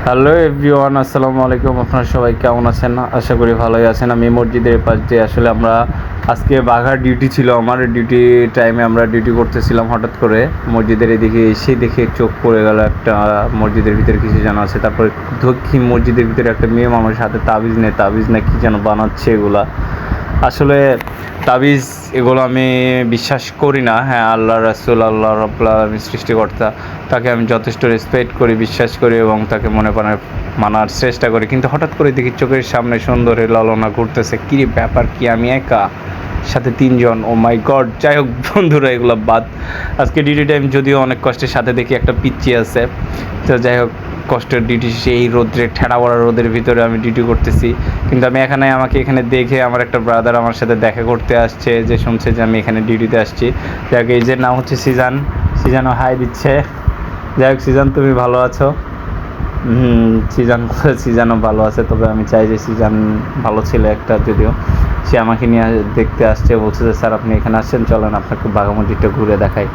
Hello everyone, আসসালামু আলাইকুম। আপনারা সবাই কেমন আছেন? আশা করি ভালোই আছেন। আমি মসজিদের পাশ দিয়ে আসলে আমরা আজকে বাঘার ডিউটি ছিল, আমার ডিউটি টাইমে আমরা ডিউটি করতেছিলাম। হঠাৎ করে মসজিদের এদিকে এসে দেখে চোখ পড়ে গেল একটা মসজিদের ভিতরে কিছু যেন আছে। তারপরে দক্ষিণ মসজিদের ভিতরে একটা মেয়ে মানুষ হাতে তাবিজ না কি যেন বানাচ্ছে। এগুলা আসলে তাবিজ, এগুলো আমি বিশ্বাস করি না। হ্যাঁ, আল্লাহ রাসূল, আল্লাহ রাব্বুল আলামিন সৃষ্টিকর্তা, তাকে আমি যথেষ্ট রেসপেক্ট করি, বিশ্বাস করি এবং তাকে মনে প্রাণে মানার চেষ্টা করি। কিন্তু হঠাৎ করে দেখি চোখের সামনে সুন্দরী ললনা ঘুরতেছে। কী ব্যাপার, কি আমি একা, সাথে তিনজন? ও মাই গড! যাই হোক বন্ধুরা, এগুলো বাদ। আজকে ডিউটি টাইম, যদিও অনেক কষ্টের সাথে দেখি একটা পিচ্চি আছে। তো যাই হোক, কষ্টের ডিউটি, সেই রোদ্রে, ঠেড়া পড়া রোদের ভিতরে আমি ডিউটি করতেছি। কিন্তু আমি আমাকে এখানে দেখে আমার একটা ব্রাদার আমার সাথে দেখা করতে আসছে, যে শুনছে যে আমি এখানে ডিউটিতে আসছি। যাকে এই যে নাম হচ্ছে সিজানও হাই দিচ্ছে। যাই হোক সিজান, তুমি ভালো আছো? সিজানও ভালো আছে, তবে আমি চাই যে সিজান ভালো ছেলে একটা, যদিও সে আমাকে নিয়ে দেখতে আসছে, বলছে যে স্যার আপনি এখানে আসছেন, চলেন আপনাকে বাঘা মসজিদটা ঘুরে দেখাই।